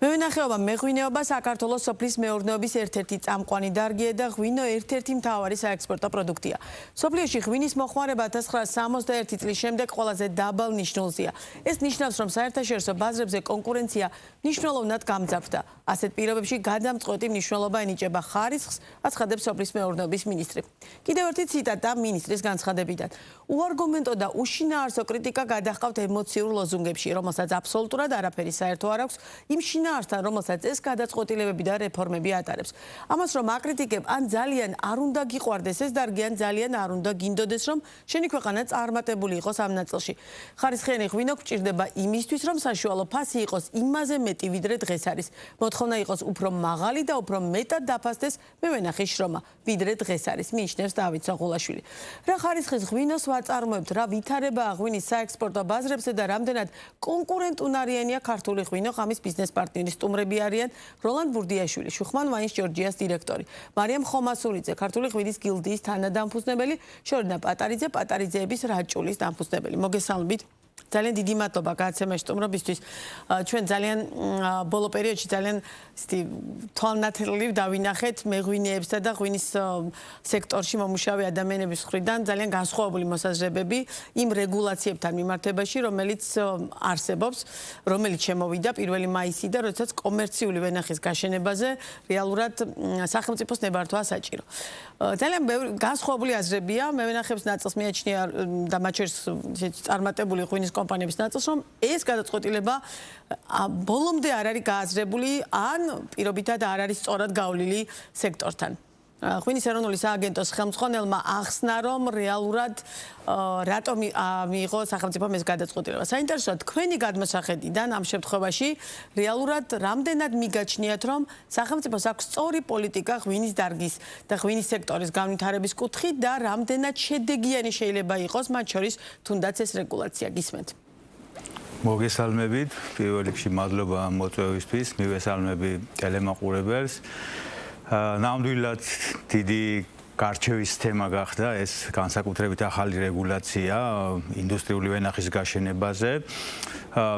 მევენახეობა მეღვინეობა საქართველოს სოფლის მეურნეობის ერთ-ერთი წამყვანი დარგია და ღვინო ერთ-ერთი მთავარი საექსპორტო პროდუქტია. სოფლიოში ღვინის მოხმარება 1961 წლის შემდეგ ყველაზე დაბალ ნიშნულზეა. ეს ნიშნავს, რომ საერთაშორისო ბაზრებზე კონკურენცია მნიშვნელოვნად გამძაფრდა. ასეთ პირობებში გადამწყვეტი მნიშვნელობა ენიჭება ხარისხს, აცხადებს სოფლის მეურნეობის მინისტრი. კიდევ ერთი ციტატა მინისტრის განცხადებიდან. უარგუმენტო და უშინაარსო კრიტიკა გადაჰყავთ ემოციურ ლოზუნგებში, რომელსაც აბსოლუტურად არაფერი საერთო არ აქვს იმ შინაარსთან, რომელსაც ეს გადაწყვეტილებები და რეფორმები ატარებს. ამას რომ აკრიტიკებ, ან ძალიან არ უნდა გიყვარდეს ეს დარგი, ან ძალიან არ უნდა გინდოდეს, რომ შენი ქვეყანა წარმატებული იყოს ამ ნაწილში. ხარისხიანი ღვინო გჭირდება იმისთვის, რომ საშუალო ფასი იყოს იმაზე მეტი, ვიდრე დღეს არის. მოთხოვნა იყოს უფრო მაღალი და უფრო მეტად დაფასდეს მევენახის შრომა, ვიდრე დღეს არის, მიიჩნევს დავით საღულაშვილი. რა ხარისხის ღვინოს ვაწარმოებთ, რა ვითარებაა ღვინის საექსპორტო ბაზრებზე და რამდენად კონკურენტუნარიანია ქართული ღვინო, ღამის ბიზნეს პარტნიორის სტუმრები არიან როლანდ ბურდიაშვილი, შუხმან ვაინს ჯორჯიას დირექტორი, მარიამ ხომასურიძე, ქართული ღვინის გილდიის თანადამფუძნებელი, შორინა პატარიძეების რაჭულის დამფუძნებელი. მოგესალმებით. ძალიან დიდი მადლობა გადაცემაში სტუმრობისთვის. ჩვენ ძალიან ბოლო პერიოდში ძალიან თვალნათელი დავინახეთ მეღვინეებსა და ღვინის სექტორში მომუშავე ადამიანების მხრიდან ძალიან განსხვავებული მოსაზრებები იმ რეგულაციებთან მიმართებაში, რომელიც არსებობს, რომელიც შემოვიდა 1 მაისიდან, როდესაც კომერციული ვენახის გაშენებაზე რეალურად სახელმწიფოს ნებართვა საჭირო. ძალიან განსხვავებული აზრებია, მევენახებს ნაწილს მიაჩნია და მათ შორის წარმატებული ღვინის კომპანიების ნაწილს, რომ ეს გადაწყვეტილება ბოლომდე არ არის გააზრებული, ან პირობითად არ არის სწორად გავლილი სექტორთან. ღვინის ეროვნული სააგენტოს ხელმძღვანელმა ახსნა, რომ რეალურად რატომ მიიღო სახელმწიფომ ეს გადაწყვეტილება. საინტერესოა თქვენი გადმოსახედიდან ამ შემთხვევაში რეალურად რამდენად მიგაჩნიათ, რომ სახელმწიფოს აქვს სწორი პოლიტიკა ღვინის დარგის და ღვინის სექტორის განვითარების კუთხით და რამდენად შედეგიანი შეიძლება იყოს, მათ შორის თუნდაც ეს რეგულაცია. გისმენთ. მოგესალმებით. პირველ რიგში მადლობა ამ მოწვევისთვის. მივესალმები ტელემაყურებელს. ნამდვილად დიდი გარჩევის თემა გახდა ეს განსაკუთრებით ახალი რეგულაცია ინდუსტრიული ვენახის გაშენებაზე.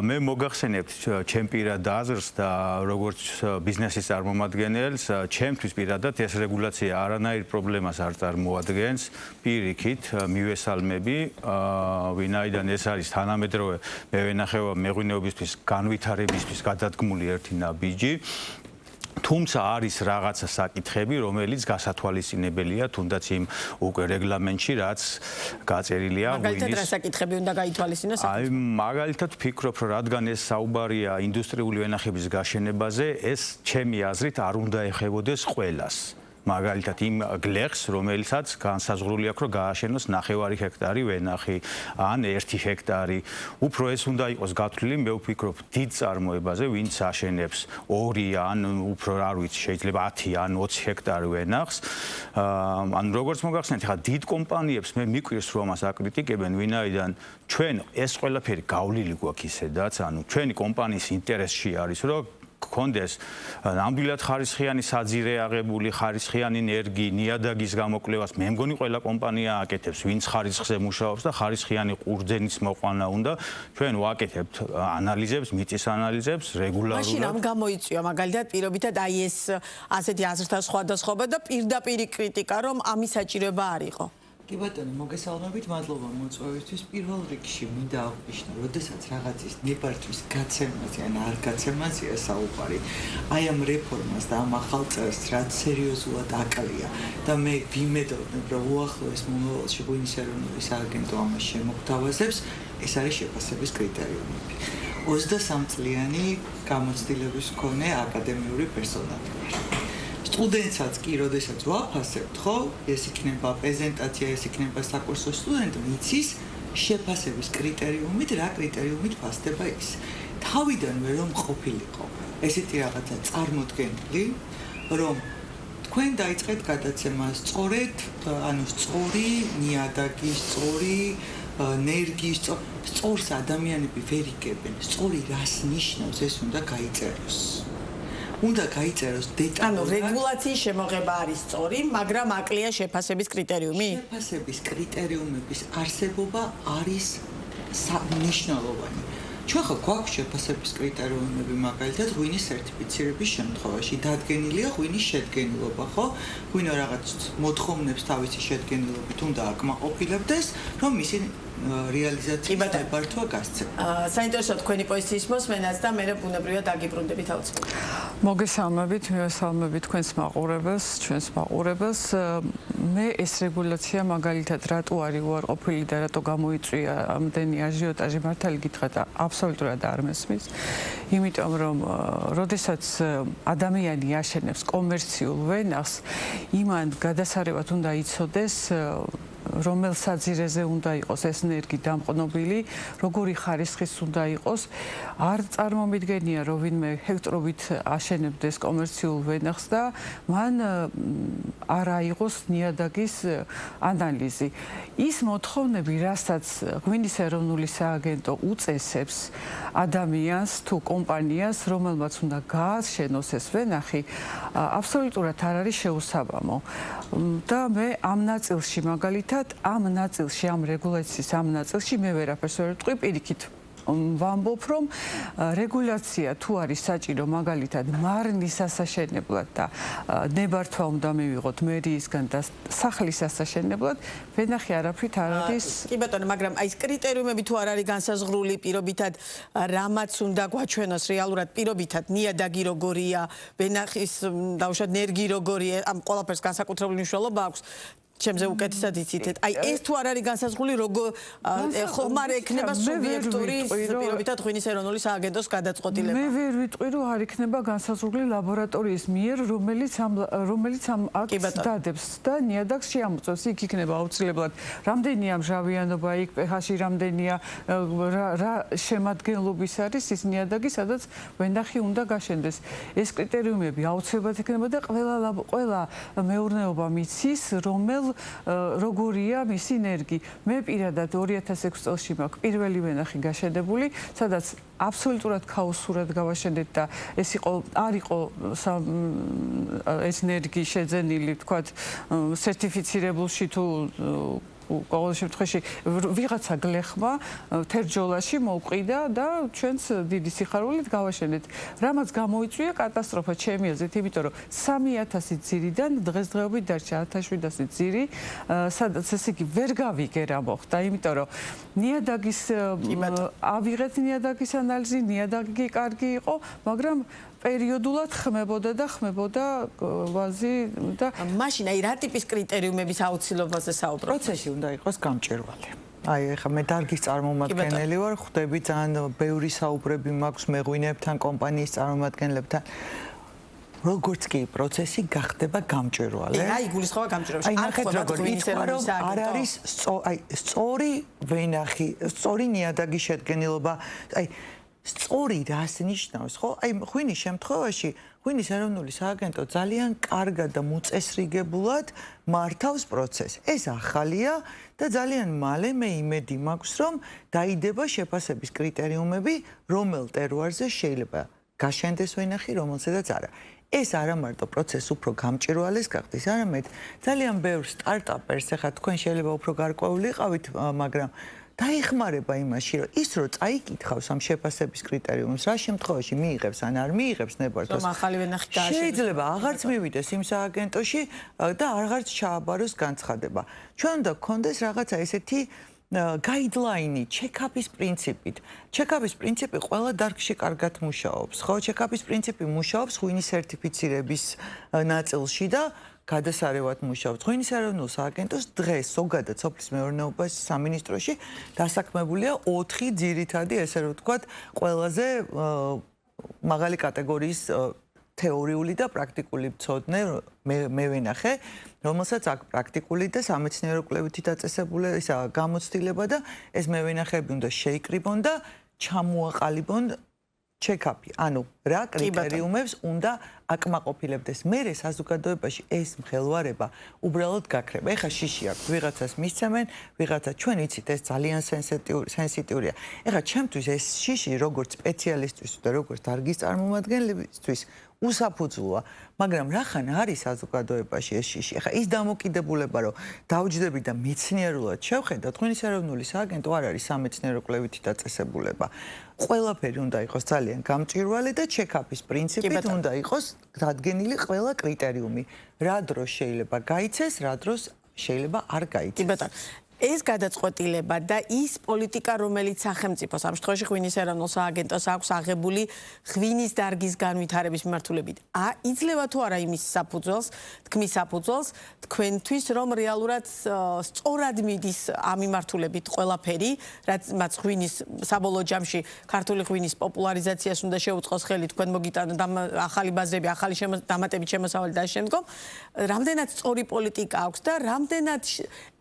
მე მოგახსენებთ ჩემ პირად აზრს და როგორც ბიზნესის წარმომადგენელს, ჩემთვის პირადად ეს რეგულაცია არანაირ პრობლემას არ წარმოადგენს. პირიქით მივესალმები, ვინაიდან ეს არის თანამედროვე მეღვინეობისთვის განვითარებისთვის გადადგმული ერთი ნაბიჯი. თუმცა არის რაღაცა საკითხები, რომელიც გასათვალისწინებელია თუნდაც იმ უკვე რეგლამენტში, რაც გაწერილია ღვინის. მაგალითად რა საკითხები უნდა გაითვალისწინოს? აი, მაგალითად ვფიქრობ, რომ რადგან ეს საუბარია ინდუსტრიული ვენახების გაშენებაზე, ეს ჩემი აზრით არ უნდა ეხებოდეს ყველას. მაგალითად იმ გლეხს, რომელსაც განსაზღვრული აქვს, რომ გააშენოს 9 ჰექტარი ვენახი ან 1 ჰექტარი. უფრო ეს უნდა იყოს გათვლილი, მე ვფიქრობ, დიდ წარმოებაზე, ვინც აშენებს 2 ან უფრო არ ვიცი, შეიძლება 10 ან 20 ჰექტარი ვენახს. ან როგორც მოგახსენეთ, ხა დიდ კომპანიებს მე მიკვირს, რომ ამას აკრიტიკებენ, ვინაიდან ჩვენ ეს ყველაფერი გავლილი გვაქვს ისედაც, ანუ ჩვენი კომპანიის ინტერესში არის, რომ გქონდეს ნამდვილად ხარისხიანი საძირე აღებული, ხარისხიანი ენერგი, ნიადაგის გამოკვლევას. მე მგონი ყველა კომპანია აკეთებს, ვინც ხარისხზე მუშაობს და ხარისხიანი ყურძენის მოყვანა უნდა. ჩვენ ვაკეთებთ ანალიზებს, მიწის ანალიზებს რეგულარულად. მაშინ ამ გამოიწვია მაგალითად პირობითად აი ეს ასეთი აზრთა სხვადასხვა და პირდაპირი კრიტიკა, რომ ამის საჭიროება არ იყო. კი ბატონო, მოგესალმებით, მადლობა მოწვევისთვის. პირველ რიგში მინდა აღვნიშნო, როდესაც რაღაცის ნებართვის გაცემაზე ან არ გაცემაზეა საუბარი, აი ამ რეფორმას და ამ ახალ წერს რაც სერიოზულად აკლია და მე ვიმედოვნებ, რომ უახლოეს მომავალში ღვინის ეროვნული სააგენტო ამას შემოგთავაზებს, ეს არის შეფასების კრიტერიუმები. 23 წლიანი გამოცდილების მქონე აკადემიური პერსონალი. სტუდენტსაც კი, როდესაც ვაფასებთ, ხო, ეს იქნება პრეზენტაცია, ეს იქნება საკურსო სტუდენტი, იცის შეფასების კრიტერიუმით, რა კრიტერიუმით ფასდება ის. თავიდანვე რომ ყოფილიყო ესეთი რაღაცა წარმოდგენილი, რომ თქვენ დაიწყეთ გადაცემა სწორედ, ანუ სწორი ნიადაგის, სწორი ენერგიის, სწორს ადამიანები ვერ იგებენ, სწორი რას ნიშნავს, ეს უნდა გაიწეროს. უნდა გაიწეროს დეტალურად. ანუ რეგულაციის შემოღება არის სწორი, მაგრამ აკლია შეფასების კრიტერიუმი? შეფასების კრიტერიუმების არსებობა არის მნიშვნელოვანი. ჩვენ ხო გვაქვს შეფასების კრიტერიუმები მაგალითად ღვინის სერტიფიცირების შემთხვევაში დადგენილია ღვინის შედგენილობა, ხო? ღვინო რაღაც მოთხოვნებს თავისი შედგენილობით უნდა აკმაყოფილებდეს, რომ მისი რეალიზაცია ნებართვა გასცემ. საინტერესო თქვენი პოზიციის მოსმენაც და მე ბუნებრივად აგიბრუნდებით აუცილებლად. მოგესალმებით, მივესალმებით თქვენს მაყურებელს, ჩვენს მაყურებელს. მე ეს რეგულაცია მაგალითად რატო არ უარყოფილი და რატო გამოიწვია ამდენი აჟიოტაჟი მართალი გითხრათ აბსოლუტურად არ მესმის. იმიტომ რომ როდესაც ადამიანი აშენებს კომერციულ ვენახს, იმან გადასარევად უნდა იცოდეს რომელ საძირეზე უნდა იყოს ეს ენერგი დამყნობილი, როგორი ხარისხის უნდა იყოს. არ წარმომიდგენია, რომ ვინმე ჰექტორობით აშენებდეს კომერციულ ვენახს და მან არ აიღოს ნიადაგის ანალიზი. ის მოთხოვნები, რასაც ღვინის ეროვნული სააგენტო უწესებს ადამიანს თუ კომპანიას, რომელმაც უნდა გააშენოს ეს ვენახი, აბსოლუტურად არ არის შეუსაბამო. და მე ამ ნაწილში მაგალითად ამ ნაწილში, ამ რეგულაციის ამ ნაწილში მე ვერაფერს ვერ ვიტყვი, პირიქით ვამბობ, რომ რეგულაცია თუ არის საჭირო მაგალითად მარნის ასაშენებლად და ნებართვა უნდა მივიღოთ მერიისგან და სახლის ასაშენებლად, ვენახი არაფრით არ არის. კი ბატონო, მაგრამ აი ეს კრიტერიუმები თუ არ არის განსაზღვრული პირობითად, რამაც უნდა გვაჩვენოს რეალურად პირობითად, ნიადაგი როგორია, ვენახის დავუშვათ ნერგი როგორია, ამ ყველაფერს განსაკუთრებული მნიშვნელობა აქვს. ჩემზე უკეთესად იცით. აი ეს თუ არ არის განსაზღვრული, როგორ ხომ არ ექნება სუბიექტური პირობითად ღვინის ეროვნული სააგენტოს გადაწყვეტილება. მე ვერ ვიტყვი, რომ არ იქნება განსაზღვრული ლაბორატორიის მიერ, რომელიც ამ აქტს დადებს და ნიადაგს შეამოწევს. იქ იქნება აუცილებლად რამდენია მჟავიანობა, იქ pH-ი რამდენია, რა შემადგენლობის არის ის ნიადაგი, სადაც ვენახი უნდა გაშენდეს. ეს კრიტერიუმები აუცილებლად იქნება და ყველა მეურნეობა მიცის, როგორია მისი ენერგი. მე პირადად 2006 წელს მაქვს პირველი ვენახი გაშენებული, სადაც აბსოლუტურად ქაოსურად გავაშენეთ და ეს არ იყო ეს ენერგი შეძენილი, თქვათ, სერტიფიცირებულში თუ ყოველ შემთხვევაში ვიღაცა გლეხმა თერჯოლაში მოუყიდა და ჩვენც დიდი სიხარულით გავაშენეთ. რამაც გამოიწვია კატასტროფა ჩემი აზრით, იმიტომ რომ 3000 ძირიდან დღესდღეობით დარჩა 1700 ძირი, სადაც ესე იგი ვერ გავიგე რა მოხდა, იმიტომ რომ ნიადაგის ავიღეთ ნიადაგის ანალიზი, ნიადაგი კარგი იყო, მაგრამ პერიოდულად ხმებოდა ვაზი და მაშინ აი რა ტიპის კრიტერიუმების აუცილებლობაზე საუბრობთ? პროცესი უნდა იყოს გამჭვირვალე. აი ეხლა მე დარგის წარმომადგენელი ვარ, ხვდები ძალიან ბევრი საუბრები მაქვს მეღვინეებთან, კომპანიის წარმომადგენლებთან. როგორც კი პროცესი გახდება გამჭვირვალე. რა იგულისხმება გამჭვირვალეში? არ ხვდებით ღვინის ეროვნული სააგენტო. არ არის სწორი ვენახი, სწორი ნიადაგის შედგენილობა. აი სწორი რას ნიშნავს, ხო? აი ღვინის შემთხვევაში ღვინის ეროვნული სააგენტო ძალიან კარგად და მოწესრიგებულად მართავს პროცესს. ეს ახალია და ძალიან მალე მე იმედი მაქვს, რომ დაიდება შეფასების კრიტერიუმები, რომელ ტერუარზე შეიძლება გაშენდეს ვენახი, რომელზედაც არა. ეს არა მარტო პროცესს უფრო გამჭვირვალეს გახდის, არამედ ძალიან ბევრ სტარტაპერს, ახლა თქვენ შეიძლება უფრო გარკვეული იყავით, მაგრამ დაიხმარება იმაში, რომ ის რო წაიკითხავს ამ შეფასების კრიტერიუმებს, რა შემთხვევაში მიიღებს ან არ მიიღებს ნებართვას. ახალი ვენახი დააშენოს. შეიძლება აღარც მივიდეს იმ სააგენტოში და აღარც ჩააბაროს განცხადება. ჩვენ უნდა გქონდეს რაღაცა ესეთი guideline, check-up-ის პრინციპით. Check-up-ის პრინციპი ყველა დარგში კარგად მუშაობს, ხო? Check-up-ის პრინციპი მუშაობს ღვინის სერტიფიცირების ნაწილში და გადასარევად მუშაობს. ღვინის ეროვნულ სააგენტოს დღეს ზოგადად სოფლის მეურნეობის სამინისტროში დასაქმებულია 4 ძირითადი, ესე რომ ვთქვათ, ყველაზე მაღალი კატეგორიის თეორიული და პრაქტიკული მცოდნე მე ვენახე, რომელსაც აქვს პრაქტიკული და სამეცნიერო კვლევითი დაწესებული გამოცდილება და ეს მე ვენახები უნდა შეიკრიბონ და ჩამოაყალიბონ check-up-ი. ანუ რა კრიტერიუმებს უნდა აკმაყოფილებდეს. მერე საზოგადოებაში ეს მხელვარება უბრალოდ გაქრება. ეხა შიში აქვს, ვიღაცას მისცემენ, ვიღაცა ჩვენ იცით ეს ძალიან სენსიტიურია. ეხა ჩემთვის ეს შიში როგორც სპეციალისტვის და როგორც დარგის წარმომადგენლებისთვის უსაფუძვლოა, მაგრამ რახან არის საზოგადოებაში ეს შიში. ეხა ის დამოკიდებულება, რომ დავჯდები და მეცნიერულად შევხედოთ, ღვინის ეროვნული სააგენტო არ არის სამეცნიერო კვლევითი დაწესებულება. ყველაფერი უნდა იყოს ძალიან გამჭვირვალე და ჩეკაპის პრინციპით უნდა იყოს დადგენილი ყველა კრიტერიუმი. რა დროს შეიძლება გაიცეს, რა დროს შეიძლება არ გაიცეს. კი ბატონო. ეს გადაწყვეტილება და ის პოლიტიკა, რომელიც სახელმწიფოს ამ შემთხვევაში ღვინის ეროვნულ სააგენტოს აქვს აღებული ღვინის დარგის განვითარების მიმართულებით. იძლევა თუ არა იმის საფუძველს, თქმის საფუძველს, თქვენთვის რომ რეალურად სწორად მიდის ამ მიმართულებით ყველაფერი, რაც მათ ღვინის საბოლოო ჯამში ქართული ღვინის პოპულარიზაციას უნდა შეუწყოს ხელი, თქვენ მოგიტანოთ ახალი ბაზრები, ახალი დამატებით შემოსავალი და შემდგომ, რამდენად სწორი პოლიტიკა აქვს და რამდენად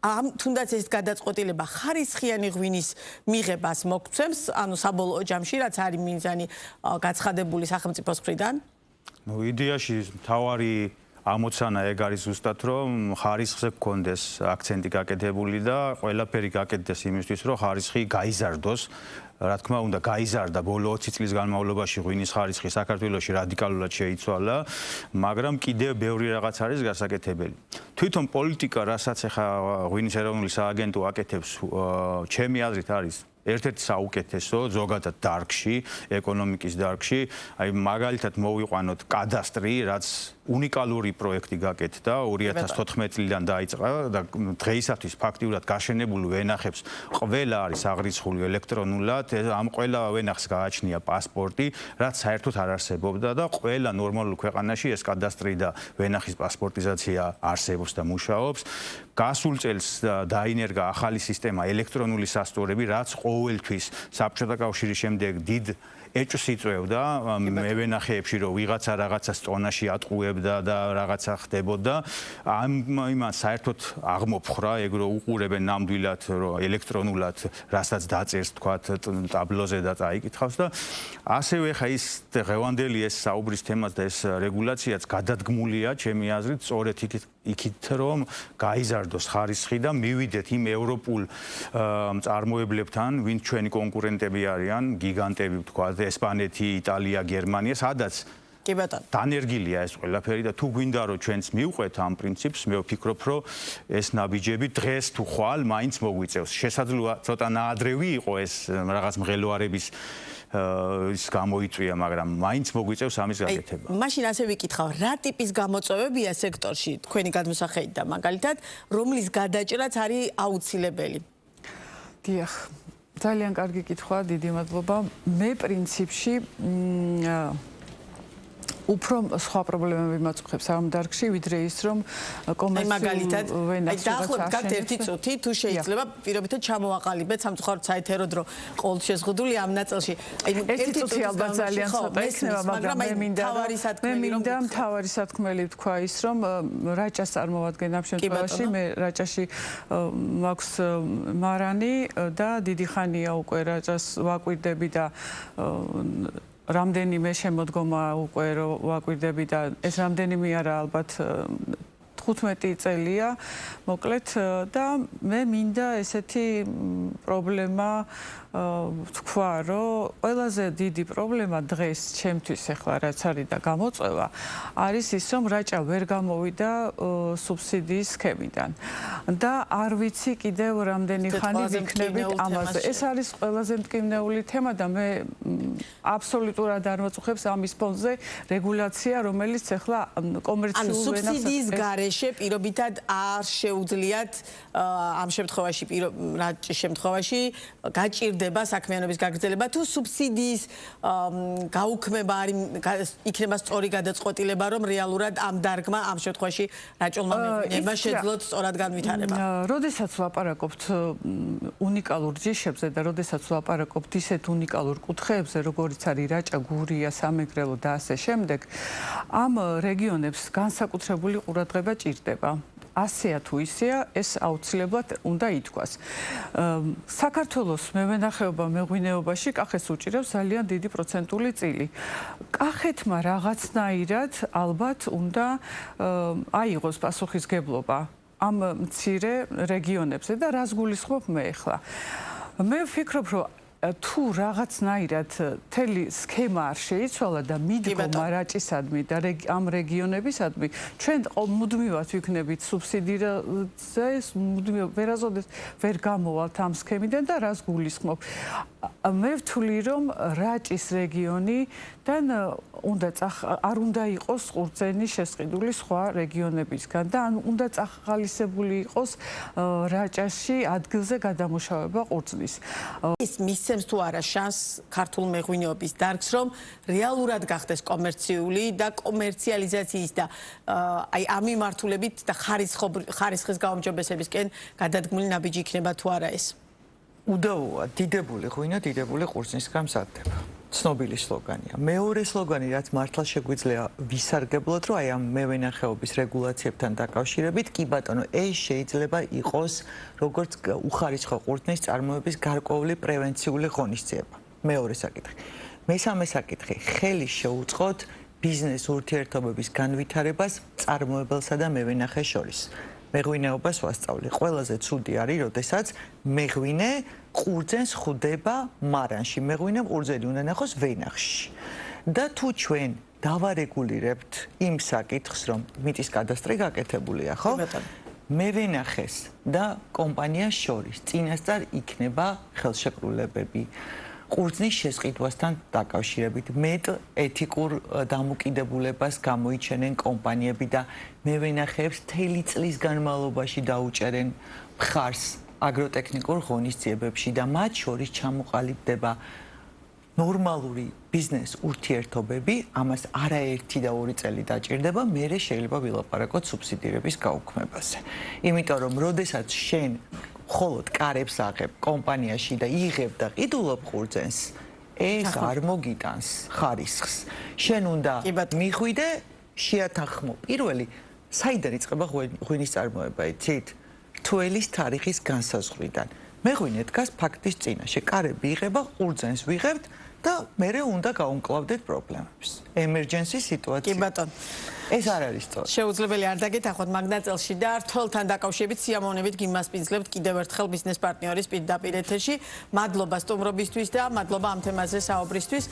თუნდაც ეს გადაწყვეტილება ხარისხიანი ღვინის მიღებას მოგცემს, ანუ საბოლოო ჯამში, რაც არის მიზანი გაცხადებული სახელმწიფოს მხრიდან? ნუ იდეაში მთავარი ამოცანა ეგ არის ზუსტად, რომ ხარისხზე გქონდეს აქცენტი გაკეთებული და ყველაფერი გაკეთდეს იმისთვის, რომ ხარისხი გაიზარდოს. რა თქმა უნდა, გაიზარდა ბოლო 20 წლის განმავლობაში ღვინის ხარისხი საქართველოში რადიკალურად შეიცვალა, მაგრამ კიდევ ბევრი რაღაც არის გასაკეთებელი. თვითონ პოლიტიკა, რასაც ახლა ღვინის ეროვნული სააგენტო აკეთებს, ჩემი აზრით არის ერთ-ერთი საუკეთესო ზოგადად დარგში, ეკონომიკის დარგში, აი მაგალითად მოვიყვანოთ კადასტრი, რაც უნიკალური პროექტი გაკეთდა 2014 წლიდან დაიწყო და დღეისათვის ფაქტიურად გაშენებული ვენახებს ყველა არის აღრიცხული ელექტრონულად, ამ ყველა ვენახს გააჩნია პასპორტი, რაც საერთოდ არ არსებობდა და ყველა ნორმალურ ქვეყანაში ეს კადასტრი და ვენახის პასპორტიზაცია არსებობს და მუშაობს. გასულ წელს დაინერგა ახალი სისტემა ელექტრონული სასტუმრები, რაც ყოველთვის საბჭოთა კავშირის შემდეგ დიდ ეჭვს იწვევდა მევენახეებში, რომ ვიღაცა რაღაცას წონაში ატყუებდა და რაღაცა ხდებოდა. იმას საერთოდ აღმოფხრა, ეგ რომ უყურებენ ნამდვილად, რომ ელექტრონულად რასაც დაწერს, თქვათ, ტაბლოზე და წაიკითხავს და ასევე ხა ის ღევანდელი ეს საუბრის თემაც და ეს რეგულაციაც გადადგმულია, ჩემი აზრით, სწორედ იქით რომ გაიზარდოს ხარისხი და მივიდეთ იმ ევროპულ მწარმოებლებთან, ვინც ჩვენი კონკურენტები არიან, გიგანტები ვთქვათ, ესპანეთი, იტალია, გერმანია, სადაც კი ბატონო. დანერგილია ეს ყველაფერი და თუ გვინდა რომ ჩვენც მივყვეთ ამ პრინციპს, მე ვფიქრობ, რომ ეს ნაბიჯები დღეს თუ ხვალ მაინც მოგვიწევს. შესაძლოა ცოტა ნაადრევი იყო ეს რაღაც მღელვარების ის გამოიწვია, მაგრამ მაინც მოგვიწევს ამის გაკეთება. მაშინ ასე ვიკითხავ, რა ტიპის გამოწვევებია სექტორში თქვენი გადმოსახედით და მაგალითად, რომლის გადაჭრაც არის აუცილებელი? დიახ, ძალიან კარგი კითხვა, დიდი მადლობა. მე პრინციპში უფრო სხვა პრობლემები მაწყობს ამ დარგში, ვიდრე ის, რომ მაგალითად, ვენახს დაახლოებით ერთი წუთი, თუ შეიძლება პირობითად ჩამოვაყალიბეთ სამწუხაროდ საეთერო დრო ყოველ შეზღუდული ამ ნაწილში. ერთი წუთი ალბათ ძალიან ცოტა იქნება, მაგრამ მე მინდა მთავარი სათქმელი თქვა ის, რომ რაჭას წარმოვადგენ ამ შემთხვევაში, მე რაჭაში მაქვს მარანი და დიდი ხანია უკვე რაჭას ვაკვირდები და რამდენიმე შემოდგომა უკვე ვაკვირდები და ეს რამდენიმე არა ალბათ 15 წელია, მოკლედ და მე მინდა ესეთი პრობლემა თქვა, რომ ყველაზე დიდი პრობლემა დღეს ჩემთვის ახლა რაც არის და გამოწვევა არის ის, რომ რაჭა ვერ გამოვიდა სუბსიდიის სქემიდან და არ ვიცი კიდევ რამდენი ხანი ვიქნებით ამაზე. ეს არის ყველაზე მტკივნეული თემა და მე აბსოლუტურად არ მოწუხებს ამის ფონზე რეგულაცია, რომელიც ახლა კომერციულ ვენახს სუბსიდიის გარეშე პირობითად არ შეუძლიათ ამ შემთხვევაში რაჭის შემთხვევაში გაჭირდება საქმიანობის გაგრძელება თუ სუბსიდიის გაუქმება არის იქნება სწორი გადაწყვეტილება, რომ რეალურად ამ დარგმა ამ შემთხვევაში რაჭულმა მეღვინეებმა შეძლოთ სწორად განვითარება. როდესაც ვლაპარაკობთ უნიკალურ ჯიშებზე და როდესაც ვლაპარაკობთ ისეთ უნიკალურ კუთხეებზე, როგორიც არის რაჭა, გურია, სამეგრელო და ასე შემდეგ, ამ რეგიონებს განსაკუთრებული ყურადღება ჭირდება. ასეა თუ ისეა, ეს აუცილებლად უნდა ითქვას. საქართველოს მევენახეობა მეღვინეობაში კახეთს უჭირავს ძალიან დიდი პროცენტული წილი. კახეთმა რაღაცნაირად ალბათ უნდა აიღოს პასუხისგებლობა ამ მცირე რეგიონებზე და რას გულისხმობ მე ახლა. მე ვფიქრობ, რომ თუ რაღაცნაირად მთელი სქემა არ შეიცვალა და მიდგომა რაჭისადმი და ამ რეგიონებისადმი, ჩვენ მუდმივად ვიქნებით სუბსიდირაზე, მუდმივად ვერასოდეს ვერ გამოვალთ ამ სქემიდან და რას გულისხმობ. მე ვთვლი, რომ რაჭის რეგიონიდან არ უნდა იყოს ყურძენი შესყიდული სხვა რეგიონებისგან და უნდა წახალისებული იყოს რაჭაში ადგილზე გადამუშავება ყურძნის. ის მისცემს თუ არა შანსს ქართულ მეღვინეობის დარგს, რომ რეალურად გახდეს კომერციული და კომერციალიზაციის და აი ამ მიმართულებით და ხარისხის გაუმჯობესებისკენ გადადგმული ნაბიჯი იქნება თუ არა ეს. უდავოა, დიდებული ღვინო, დიდებული ყურძნის გამზადდება. ცნობილი სლოგანია. მეორე სლოგანი, რაც მართლა შეგვიძლია ვისარგებლოთ, რომ აი ამ მევენახეობის რეგულაციებთან დაკავშირებით, კი ბატონო, ეს შეიძლება იყოს როგორც უხარისხო ყურძნის წარმოების გარკვეული პრევენციული ღონისძიება. მეორე საკითხი. მესამე საკითხი, ხელი შეუწყოთ ბიზნეს ურთიერთობების განვითარებას წარმოებელსა და მევენახეს შორის. მეღვინეობას ვასწავლი. ყველაზე ცუდი არის, როდესაც მეღვინე ყურძენს ხვდება მარანში. მეღვინემ ყურძენი უნდა ნახოს ვენახში. და თუ ჩვენ დავარეგულირებთ იმ საკითხს, რომ მიწის კადასტრი გაკეთებულია, ხო? მევენახეს და კომპანიას შორის წინასწარ იქნება ხელშეკრულებები. ყურძნის შესყიდვასთან დაკავშირებით მეტ ეთიკურ დამოკიდებულებას გამოიჩენენ კომპანიები და მევენახეებს მთელი წლის განმავლობაში დაუჭერენ მხარს აგროტექნიკურ ღონისძიებებში და მათ შორის ჩამოყალიბდება ნორმალური ბიზნეს ურთიერთობები, ამას არაერთი და ორი წელი დაჭირდება, მერე შეიძლება ვილაპარაკოთ სუბსიდირების გაუქმებაზე. იმიტომ რომ როდესაც შენ მხოლოდ კარებს აღებ კომპანიაში და იღებ და ყიდულობ ყურძენს, ეს არ მოგიტანს ხარისხს. შენ უნდა მიხვიდე, შეათანხმო. პირველი, საიდან იწყება ღვინის წარმოება, იცით? რთველის თარიღის განსაზღვრიდან. მეღვინე დგას ფაქტის წინაშე. კარები იღება, ყურძენს ვიღებთ და მერე უნდა გაუმკლავდეთ პრობლემებს. ემერჯენსი სიტუაცია. კი ბატონო. ეს არ არის სწორი. შეუძლებელი არ დაგეთანხმოთ მაგნაწელში და რთველთან დაკავშირებით სიამოვნებით გიმასპინძლებთ კიდევ ერთხელ ბიზნეს პარტნიორის პირდაპირ ეთერში. მადლობა სტუმრობისთვის და მადლობა ამ თემაზე საუბრისთვის.